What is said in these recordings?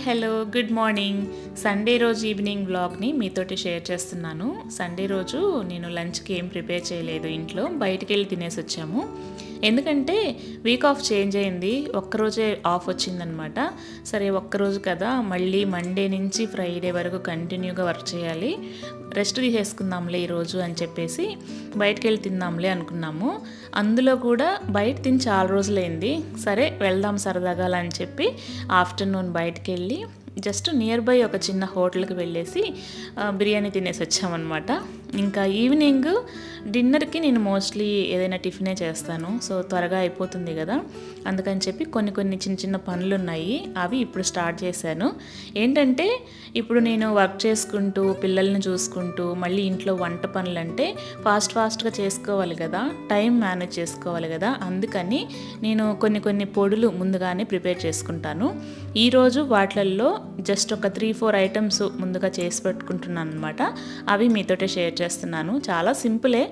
Hello good morning. Sunday రోజు evening వ్లాగ్ని మీతోటి share చేస్తున్నాను. సండే రోజు నేను లంచ్కి ఏం ప్రిపేర్ చేయలేదు, ఇంట్లో బయటికి వెళ్ళి తినేసి వచ్చాము. ఎందుకంటే వీక్ ఆఫ్ చేంజ్ అయింది, ఒక్కరోజే ఆఫ్ వచ్చిందనమాట. సరే ఒక్కరోజు కదా, మళ్ళీ మండే నుంచి ఫ్రైడే వరకు కంటిన్యూగా వర్క్ చేయాలి, రెస్ట్ తీసేసుకుందాంలే ఈరోజు అని చెప్పేసి బయటికి వెళ్ళి తిందాంలే అనుకున్నాము. అందులో కూడా బయట తిని చాలా రోజులైంది. సరే వెళ్దాం సరదాగా అని చెప్పి ఆఫ్టర్నూన్ బయటికి వెళ్ళి జస్ట్ నియర్ బై ఒక చిన్న హోటల్కి వెళ్ళేసి బిర్యానీ తినేసి వచ్చామన్నమాట. ఇంకా ఈవినింగ్ డిన్నర్కి నేను మోస్ట్లీ ఏదైనా టిఫినే చేస్తాను, సో త్వరగా అయిపోతుంది కదా, అందుకని చెప్పి కొన్ని చిన్న చిన్న పనులు ఉన్నాయి, అవి ఇప్పుడు స్టార్ట్ చేశాను. ఏంటంటే ఇప్పుడు నేను వర్క్ చేసుకుంటూ పిల్లల్ని చూసుకుంటూ మళ్ళీ ఇంట్లో వంట పనులు అంటే ఫాస్ట్గా చేసుకోవాలి కదా, టైం మేనేజ్ చేసుకోవాలి కదా, అందుకని నేను కొన్ని పొడులు ముందుగానే ప్రిపేర్ చేసుకుంటాను. ఈరోజు వాటిల్లో జస్ట్ ఒక 3-4 ఐటమ్స్ ముందుగా చేసి పెట్టుకుంటున్నాను అనమాట. అవి మీతోటే షేర్ చేస్తున్నాను. చాలా సింపులే,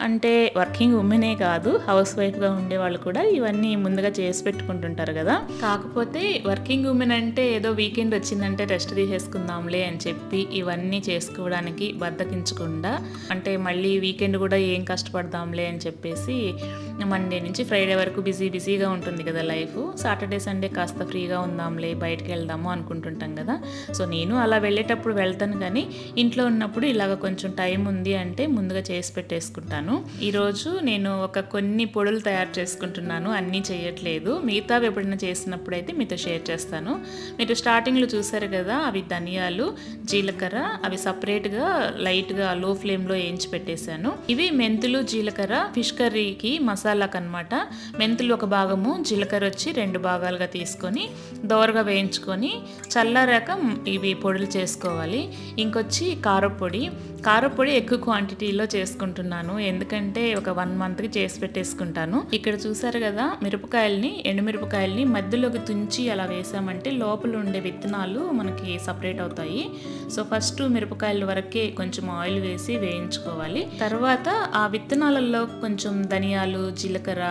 అంటే వర్కింగ్ ఉమెనే కాదు, హౌస్ వైఫ్గా ఉండే వాళ్ళు కూడా ఇవన్నీ ముందుగా చేసి పెట్టుకుంటుంటారు కదా. కాకపోతే వర్కింగ్ ఉమెన్ అంటే ఏదో వీకెండ్ వచ్చిందంటే రెస్ట్ తీసేసుకుందాంలే అని చెప్పి ఇవన్నీ చేసుకోవడానికి బద్దకించకుండా, అంటే మళ్ళీ వీకెండ్ కూడా ఏం కష్టపడదాంలే అని చెప్పేసి మండే నుంచి ఫ్రైడే వరకు బిజీగా ఉంటుంది కదా లైఫ్. సాటర్డే సండే కాస్త ఫ్రీగా ఉందాంలే, బయటకు వెళ్దాము అనుకుంటుంటాం కదా. సో నేను అలా వెళ్ళేటప్పుడు వెళ్తాను, కానీ ఇంట్లో ఉన్నప్పుడు ఇలాగ కొంచెం టైం ఉంది అంటే ముందుగా చేసి పెట్టేసుకుంటాను. ఈరోజు నేను కొన్ని పొడులు తయారు చేసుకుంటున్నాను, అన్నీ చేయట్లేదు. మిగతావి ఎప్పుడైనా చేసినప్పుడు అయితే మీతో షేర్ చేస్తాను. మీరు స్టార్టింగ్లో చూసారు కదా, అవి ధనియాలు, జీలకర్ర, అవి సపరేట్గా లైట్గా లో ఫ్లేమ్లో వేయించి పెట్టేశాను. ఇవి మెంతులు, జీలకర్ర ఫిష్ కర్రీకి మసాలాకు అనమాట. మెంతులు ఒక భాగము, జీలకర్ర వచ్చి 2 భాగాలుగా తీసుకొని దోరగా వేయించుకొని చల్లారాక ఇవి పొడులు చేసుకోవాలి. ఇంకొచ్చి కారపొడి ఎక్కువ క్వాంటిటీలో చేసుకుంటున్నాను, ఎందుకంటే ఒక 1 మంత్కి చేసి పెట్టేసుకుంటాను. ఇక్కడ చూసారు కదా, ఎండుమిరపకాయల్ని మధ్యలోకి తుంచి అలా వేసామంటే లోపల ఉండే విత్తనాలు మనకి సపరేట్ అవుతాయి. సో ఫస్ట్ మిరపకాయల వరకే కొంచెం ఆయిల్ వేసి వేయించుకోవాలి. తర్వాత ఆ విత్తనాలలో కొంచెం ధనియాలు, జీలకర్ర,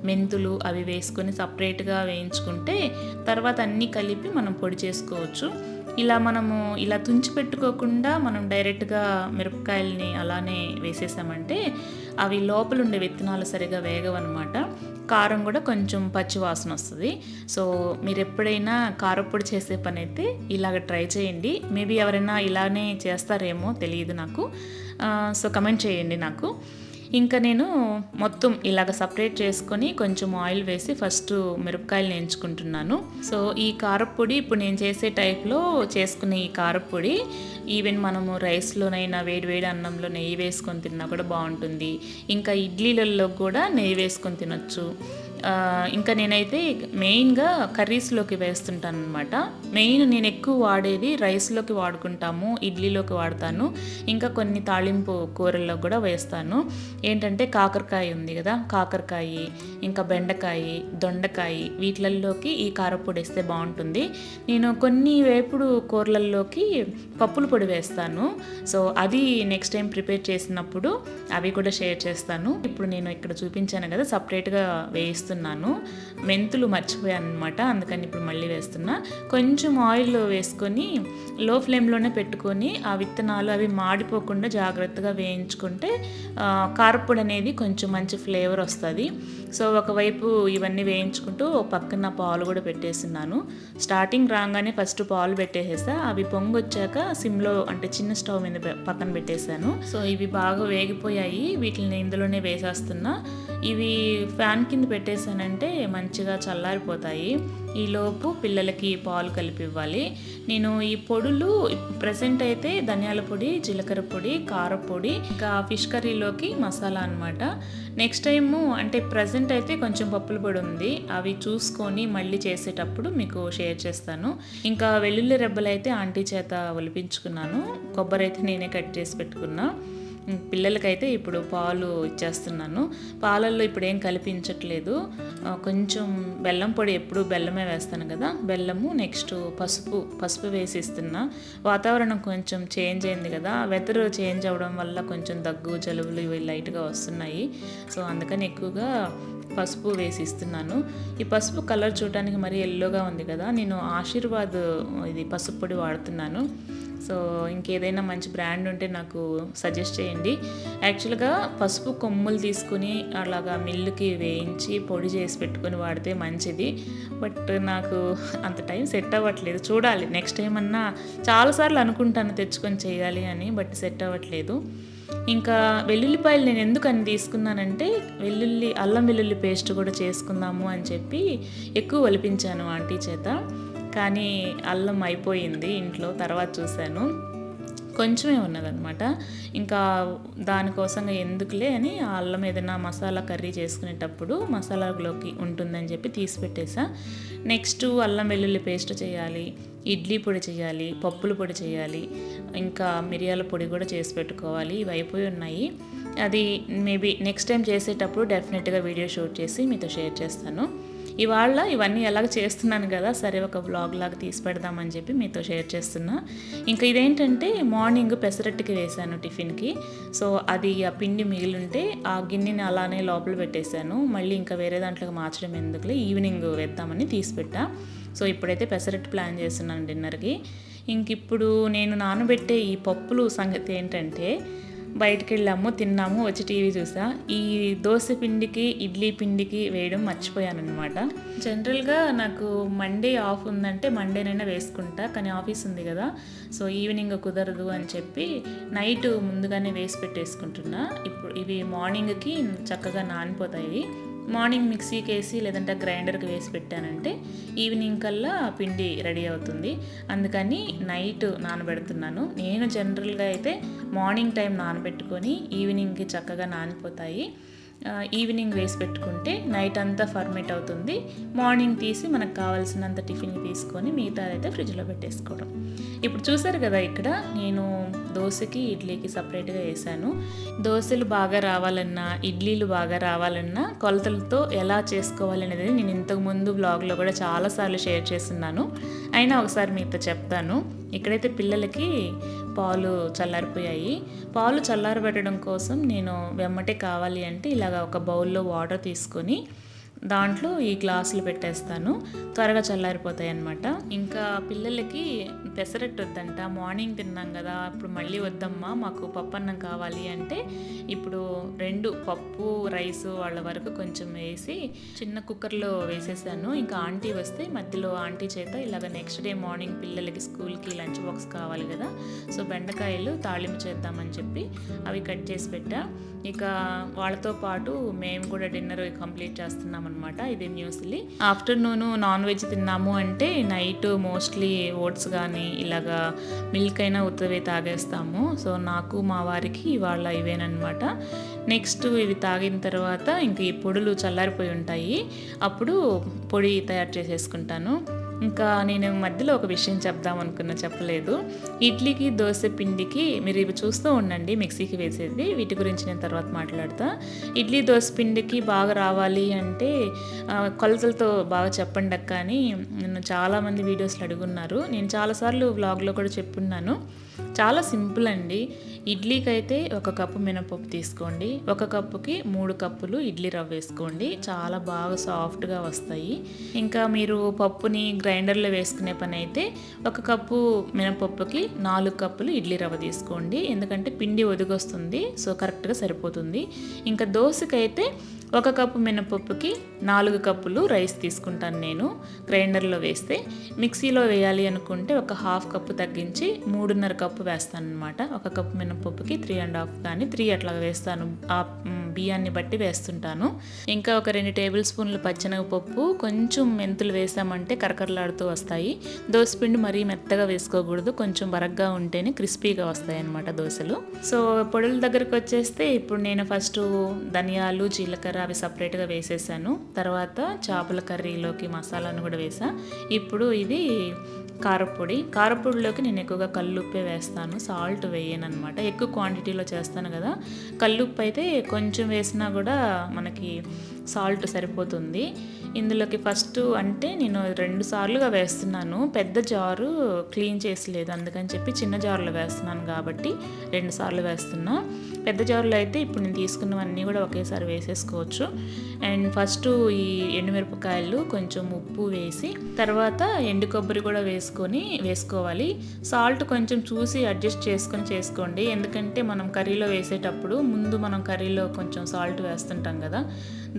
మెంతులు అవి వేసుకొని సపరేట్గా వేయించుకుంటే తర్వాత అన్నీ కలిపి మనం పొడి చేసుకోవచ్చు. ఇలా తుంచి పెట్టుకోకుండా మనం డైరెక్ట్గా మిరపకాయల్ని అలానే వేసేసామంటే అవి లోపల ఉండే విత్తనాలు సరిగా వేగవన్నమాట. కారం కూడా కొంచెం పచ్చి వాసన వస్తుంది. సో మీరు ఎప్పుడైనా కారపొడి చేసే పని అయితే ఇలాగ ట్రై చేయండి. మేబీ ఎవరైనా ఇలానే చేస్తారేమో తెలియదు నాకు, సో కమెంట్ చేయండి నాకు. ఇంకా నేను మొత్తం ఇలాగ సపరేట్ చేసుకొని కొంచెం ఆయిల్ వేసి ఫస్ట్ మిరపకాయలు వేయించుకుంటున్నాను. సో ఈ కారపొడి ఇప్పుడు నేను చేసే టైప్లో చేసుకునే ఈ కారపొడి ఈవెన్ మనము రైస్లోనైనా వేడి అన్నంలో నెయ్యి వేసుకొని తిన్నా కూడా బాగుంటుంది. ఇంకా ఇడ్లీలలో కూడా నెయ్యి వేసుకొని తినొచ్చు. ఇంకా నేనైతే మెయిన్గా కర్రీస్లోకి వేస్తుంటాను అనమాట. నేను ఎక్కువ వాడేది రైస్లోకి వాడుకుంటాము, ఇడ్లీలోకి వాడతాను, ఇంకా కొన్ని తాళింపు కూరల్లో కూడా వేస్తాను. ఏంటంటే కాకరకాయ ఉంది కదా, కాకరకాయ, ఇంకా బెండకాయ, దొండకాయ, వీటిలలోకి ఈ కారపొడి వేస్తే బాగుంటుంది. నేను కొన్ని వేపుడు కూరలలోకి పప్పుల పొడి వేస్తాను. సో అది నెక్స్ట్ టైం ప్రిపేర్ చేసినప్పుడు అవి కూడా షేర్ చేస్తాను. ఇప్పుడు నేను ఇక్కడ చూపించాను కదా, సపరేట్గా వేయిస్తున్నాను. మెంతులు మర్చిపోయాను అనమాట, అందుకని ఇప్పుడు మళ్ళీ వేస్తున్నా. కొంచెం ఆయిల్ వేసుకొని లో ఫ్లేమ్లోనే పెట్టుకొని ఆ విత్తనాలు అవి మాడిపోకుండా జాగ్రత్తగా వేయించుకుంటే కారపొడి అనేది కొంచెం మంచి ఫ్లేవర్ వస్తుంది. సో ఒకవైపు ఇవన్నీ వేయించుకుంటూ పక్కన పాలు కూడా పెట్టేస్తున్నాను. స్టార్టింగ్ రాగానే ఫస్ట్ పాలు పెట్టేసేసా, అవి పొంగి వచ్చాక సిమ్లో అంటే చిన్న స్టవ్ మీద పక్కన పెట్టేశాను. సో ఇవి బాగా వేగిపోయాయి, వీటిని ఇందులోనే వేసేస్తున్నా. ఇవి ఫ్యాన్ కింద పెట్టేశానంటే మంచిగా చల్లారిపోతాయి. ఈలోపు పిల్లలకి పాలు కలిపి ఇవ్వాలి. నేను ఈ పొడులు ప్రెసెంట్ అయితే ధనియాల పొడి, జీలకర్ర పొడి, కారపొడి, ఇంకా ఫిష్ కర్రీలోకి మసాలా అనమాట. నెక్స్ట్ టైము అంటే ప్రజెంట్ అయితే కొంచెం పప్పుల పొడి ఉంది, అవి చూసుకొని మళ్ళీ చేసేటప్పుడు మీకు షేర్ చేస్తాను. ఇంకా వెల్లుల్లి రెబ్బలు అయితే ఆంటీ చేత ఒలిపించుకున్నాను, కొబ్బరి అయితే నేనే కట్ చేసి పెట్టుకున్నా. పిల్లలకైతే ఇప్పుడు పాలు ఇచ్చేస్తున్నాను. పాలల్లో ఇప్పుడు ఏం కలిపించట్లేదు. కొంచెం బెల్లం పొడి, ఎప్పుడు బెల్లమే వేస్తాను కదా, బెల్లము నెక్స్ట్ పసుపు వేసి ఇస్తున్నా. వాతావరణం కొంచెం చేంజ్ అయింది కదా, వెదర్ చేంజ్ అవ్వడం వల్ల కొంచెం దగ్గు జలుబులు ఇవి లైట్గా వస్తున్నాయి. సో అందుకని ఎక్కువగా పసుపు వేసి ఇస్తున్నాను. ఈ పసుపు కలర్ చూడడానికి మరీ ఎల్లోగా ఉంది కదా, నేను ఆశీర్వాద్ ఇది పసుపు పొడి వాడుతున్నాను. సో ఇంకేదైనా మంచి బ్రాండ్ ఉంటే నాకు సజెస్ట్ చేయండి. యాక్చువల్గా పసుపు కొమ్ములు తీసుకుని అలాగా మిల్లుకి వేయించి పొడి చేసి పెట్టుకొని వాడితే మంచిది. బట్ నాకు అంత టైం సెట్ అవ్వట్లేదు. చూడాలి నెక్స్ట్ టైం అన్నా. చాలాసార్లు అనుకుంటాను తెచ్చుకొని చేయాలి అని, బట్ సెట్ అవ్వట్లేదు. ఇంకా వెల్లుల్లిపాయలు నేను ఎందుకు అని తీసుకున్నానంటే, అల్లం వెల్లుల్లి పేస్ట్ కూడా చేసుకుందాము అని చెప్పి ఎక్కువ ఒలిపించాను ఆంటీ చేత. కానీ అల్లం అయిపోయింది ఇంట్లో, తర్వాత చూశాను కొంచెమే ఉన్నదనమాట. ఇంకా దానికోసంగా ఎందుకులే అని ఆ అల్లం ఏదైనా మసాలా కర్రీ చేసుకునేటప్పుడు మసాలాలోకి ఉంటుందని చెప్పి తీసి పెట్టేసా. నెక్స్ట్ అల్లం వెల్లుల్లి పేస్ట్ చేయాలి, ఇడ్లీ పొడి చేయాలి, పప్పుల పొడి చేయాలి, ఇంకా మిరియాల పొడి కూడా చేసి పెట్టుకోవాలి. ఇవి అయిపోయి ఉన్నాయి. అది మేబీ నెక్స్ట్ టైం చేసేటప్పుడు డెఫినెట్గా వీడియో షూట్ చేసి మీతో షేర్ చేస్తాను. ఇవాళ ఇవన్నీ ఎలాగ చేస్తున్నాను కదా, సరే ఒక వ్లాగ్ లాగా తీసి పెడదామని చెప్పి మీతో షేర్ చేస్తున్నా. ఇంకా ఇదేంటంటే మార్నింగ్ పెసరట్టుకి వేశాను టిఫిన్కి. సో అది ఆ పిండి మిగిలింటే ఆ గిన్నెని అలానే లోపల పెట్టేశాను. మళ్ళీ ఇంకా వేరే దాంట్లోకి మార్చడం ఎందుకులే, ఈవినింగ్ వేద్దామని తీసి పెట్టా. సో ఇప్పుడైతే పెసరట్టు ప్లాన్ చేస్తున్నాను డిన్నర్కి. ఇంక ఇప్పుడు నేను నానబెట్టే ఈ పప్పులు సంగతి ఏంటంటే, బయటికి వెళ్ళాము, తిన్నాము, వచ్చి టీవీ చూసా. ఈ దోశ పిండికి ఇడ్లీ పిండికి వేయడం మర్చిపోయాను అనమాట. జనరల్గా నాకు మండే ఆఫ్ ఉందంటే మండేనైనా వేసుకుంటా, కానీ ఆఫీస్ ఉంది కదా, సో ఈవినింగ్ కుదరదు అని చెప్పి నైట్ ముందుగానే వేసి పెట్టేసుకుంటున్నా. ఇప్పుడు ఇవి మార్నింగ్కి చక్కగా నానిపోతాయి. మార్నింగ్ మిక్సీకి వేసి లేదంటే గ్రైండర్కి వేసి పెట్టానంటే ఈవినింగ్ కల్లా పిండి రెడీ అవుతుంది. అందుకని నైట్ నానబెడుతున్నాను. నేను జనరల్గా అయితే మార్నింగ్ టైం నానబెట్టుకొని ఈవినింగ్కి చక్కగా నానిపోతాయి. ఈవినింగ్ వేసి పెట్టుకుంటే నైట్ అంతా ఫర్మేట్ అవుతుంది. మార్నింగ్ తీసి మనకు కావాల్సినంత టిఫిన్ తీసుకొని మిగతాదైతే ఫ్రిడ్జ్లో పెట్టేసుకోవడం. ఇప్పుడు చూసారు కదా, ఇక్కడ నేను దోశకి ఇడ్లీకి సపరేట్గా వేసాను. దోశలు బాగా రావాలన్నా ఇడ్లీలు బాగా రావాలన్నా కొలతలతో ఎలా చేసుకోవాలనేది నేను ఇంతకుముందు బ్లాగ్లో కూడా చాలాసార్లు షేర్ చేస్తున్నాను. అయినా ఒకసారి మీతో చెప్తాను. ఇక్కడైతే పిల్లలకి పాలు చల్లారిపోయాయి. పాలు చల్లారబెట్టడం కోసం నేను వెమ్మటే కావాలి అంటే ఇలాగ ఒక బౌల్లో వాటర్ తీసుకొని దాంట్లో ఈ గ్లాసులు పెట్టేస్తాను, త్వరగా చల్లారిపోతాయి అన్నమాట. ఇంకా పిల్లలకి పెసరట్టు వద్దంట, మార్నింగ్ తిన్నాం కదా, ఇప్పుడు మళ్ళీ వద్దమ్మా మాకు పప్పు అన్నం కావాలి అంటే ఇప్పుడు 2 పప్పు రైస్ వాళ్ళ వరకు కొంచెం వేసి చిన్న కుక్కర్లో వేసేసాను. ఇంకా ఆంటీ వస్తే మధ్యలో ఆంటీ చేత ఇలాగ నెక్స్ట్ డే మార్నింగ్ పిల్లలకి స్కూల్కి లంచ్ బాక్స్ కావాలి కదా, సో బెండకాయలు తాళింపు చేద్దామని చెప్పి అవి కట్ చేసి పెట్టా. ఇక వాళ్ళతో పాటు మేము కూడా డిన్నర్ కంప్లీట్ చేస్తున్నాం అనమాట. ఇది న్యూస్లీ. ఆఫ్టర్నూన్ నాన్ వెజ్ తిన్నాము అంటే నైట్ మోస్ట్లీ ఓట్స్ కానీ ఇలాగా మిల్క్ అయినా ఉత్తవే తాగేస్తాము. సో నాకు మా వారికి ఇవాళ ఇవేనమాట. నెక్స్ట్ ఇవి తాగిన తర్వాత ఇంక ఈ పొడులు చల్లారిపోయి ఉంటాయి, అప్పుడు పొడి తయారు చేసేసుకుంటాను. ఇంకా నేను మధ్యలో ఒక విషయం చెప్దాం అనుకున్నా, చెప్పలేదు. ఇడ్లీకి దోశ పిండికి మీరు ఇవి చూస్తూ ఉండండి, మిక్సీకి వేసేది, వీటి గురించి నేను తర్వాత మాట్లాడతా. ఇడ్లీ దోశ పిండికి బాగా రావాలి అంటే కొలతలతో బాగా చెప్పండి అక్క అని నన్ను చాలామంది వీడియోస్లో అడుగున్నారు. నేను చాలాసార్లు వ్లాగ్లో కూడా చెప్పున్నాను. చాలా సింపుల్ అండి. ఇడ్లీకి అయితే 1 కప్పు మినపప్పు తీసుకోండి, 1 కప్పుకి 3 కప్పులు ఇడ్లీ రవ్వ వేసుకోండి, చాలా బాగా సాఫ్ట్గా వస్తాయి. ఇంకా మీరు పప్పుని గ్రైండర్లో వేసుకునే పని అయితే 1 కప్పు మినపప్పుకి 4 కప్పులు ఇడ్లీ రవ్వ తీసుకోండి, ఎందుకంటే పిండి ఒదిగొస్తుంది, సో కరెక్ట్గా సరిపోతుంది. ఇంకా దోశకైతే 1 కప్పు మినపప్పుకి 4 కప్పులు రైస్ తీసుకుంటాను నేను గ్రైండర్లో వేస్తే. మిక్సీలో వేయాలి అనుకుంటే 1/2 కప్పు తగ్గించి 3.5 కప్పు వేస్తాను అనమాట. 1 కప్పు మినపప్పుకి 3.5 కానీ 3 అట్లా వేస్తాను, ఆ బియ్యాన్ని బట్టి వేస్తుంటాను. ఇంకా ఒక 2 టేబుల్ స్పూన్లు పచ్చెనగపప్పు, కొంచెం మెంతులు వేసామంటే కరకరలాడుతూ వస్తాయి. దోసపిండి మరీ మెత్తగా వేసుకోకూడదు, కొంచెం బరగ్గా ఉంటేనే క్రిస్పీగా వస్తాయి అన్నమాట దోశలు. సో పొడుల దగ్గరకు వచ్చేస్తే ఇప్పుడు నేను ఫస్ట్ ధనియాలు జీలకర్ర అవి సపరేట్గా వేసేసాను. తర్వాత చేపల కర్రీలోకి మసాలాను కూడా వేసా. ఇప్పుడు ఇది కారపొడిలోకి నేను ఎక్కువగా కల్లుప్పే వేస్తాను, సాల్ట్ వేయను అనమాట. ఎక్కువ క్వాంటిటీలో చేస్తాను కదా, కల్లుప్పు అయితే కొంచెం వేసినా కూడా మనకి సాల్ట్ సరిపోతుంది. ఇందులోకి ఫస్ట్ అంటే నేను 2 సార్లుగా వేస్తున్నాను, పెద్ద జారు క్లీన్ చేసలేదు అందుకని చెప్పి చిన్న జారులో వేస్తున్నాను కాబట్టి 2 సార్లు వేస్తున్నా. పెద్ద జారులో అయితే ఇప్పుడు నేను తీసుకున్నవన్నీ కూడా ఒకేసారి వేసేసుకోవచ్చు. అండ్ ఫస్ట్ ఈ ఎండుమిరపకాయలు కొంచెం ఉప్పు వేసి తర్వాత ఎండు కొబ్బరి కూడా వేసుకోవాలి. సాల్ట్ కొంచెం చూసి అడ్జస్ట్ చేసుకోండి, ఎందుకంటే మనం కర్రీలో వేసేటప్పుడు ముందు మనం కర్రీలో కొంచెం సాల్ట్ వేస్తుంటాం కదా,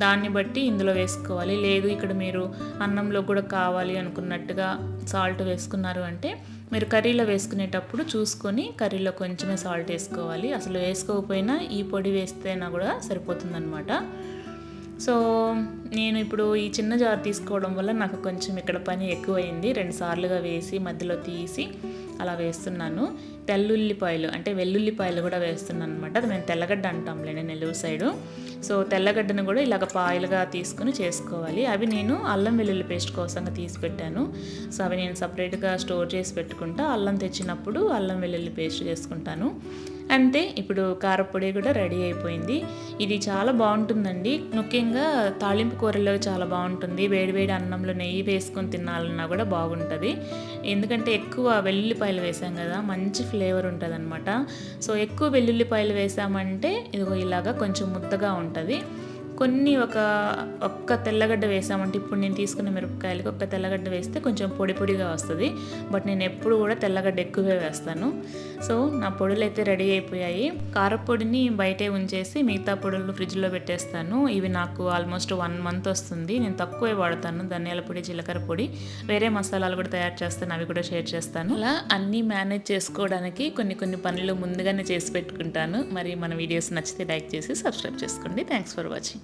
దాన్ని బట్టి ఇందులో వేసుకోవాలి. లేదు ఇక్కడ మీరు అన్నంలో కూడా కావాలి అనుకున్నట్టుగా సాల్ట్ వేసుకున్నారు అంటే మీరు కర్రీలో వేసుకునేటప్పుడు చూసుకొని కర్రీలో కొంచెమే సాల్ట్ వేసుకోవాలి. అసలు వేసుకోకపోయినా ఈ పొడి వేస్తేనా కూడా సరిపోతుందన్నమాట. సో నేను ఇప్పుడు ఈ చిన్న జార్ తీసుకోవడం వల్ల నాకు కొంచెం ఇక్కడ పని ఎక్కువైంది. 2 సార్లుగా వేసి మధ్యలో తీసి అలా వేస్తున్నాను. తెల్లుల్లిపాయలు అంటే వెల్లుల్లిపాయలు కూడా వేస్తున్నాను అనమాట. అది మేము తెల్లగడ్డ అంటాంలేండి నెల్లూరు సైడు. సో తెల్లగడ్డను కూడా ఇలాగ పాయలుగా తీసుకుని చేసుకోవాలి. అవి నేను అల్లం వెల్లుల్లి పేస్ట్ కోసంగా తీసి పెట్టాను. సో అవి నేను సపరేట్గా స్టోర్ చేసి పెట్టుకుంటా, అల్లం తెచ్చినప్పుడు అల్లం వెల్లుల్లి పేస్ట్ చేసుకుంటాను. అంతే, ఇప్పుడు కారపొడి కూడా రెడీ అయిపోయింది. ఇది చాలా బాగుంటుందండి, ముఖ్యంగా తాళింపు కూరలో చాలా బాగుంటుంది. వేడివేడి అన్నంలో నెయ్యి వేసుకొని తినాలన్నా కూడా బాగుంటుంది, ఎందుకంటే ఎక్కువ వెల్లుల్లిపాయలు వేసాం కదా, మంచి ఫ్లేవర్ ఉంటుంది అనమాట. సో ఎక్కువ వెల్లుల్లిపాయలు వేసామంటే ఇదిగో ఇలాగా కొంచెం ముద్దగా ఉంటుంది. కొన్ని ఒక్క తెల్లగడ్డ వేసామంటే, ఇప్పుడు నేను తీసుకున్న మిరపకాయలకి ఒక్క తెల్లగడ్డ వేస్తే కొంచెం పొడిగా వస్తుంది. బట్ నేను ఎప్పుడు కూడా తెల్లగడ్డ ఎక్కువే వేస్తాను. సో నా పొడులు అయితే రెడీ అయిపోయాయి. కారపొడిని బయటే ఉంచేసి మిగతా పొడులు ఫ్రిడ్జ్లో పెట్టేస్తాను. ఇవి నాకు ఆల్మోస్ట్ 1 మంత్ వస్తుంది. నేను తక్కువే వాడతాను, ధనియాల పొడి, జీలకర్ర పొడి, వేరే మసాలాలు కూడా తయారు చేస్తాను, అవి కూడా షేర్ చేస్తాను. అలా అన్నీ మేనేజ్ చేసుకోవడానికి కొన్ని పనులు ముందుగానే చేసి పెట్టుకుంటాను. మరి మన వీడియోస్ నచ్చితే లైక్ చేసి సబ్స్క్రైబ్ చేసుకోండి. Thanks for watching.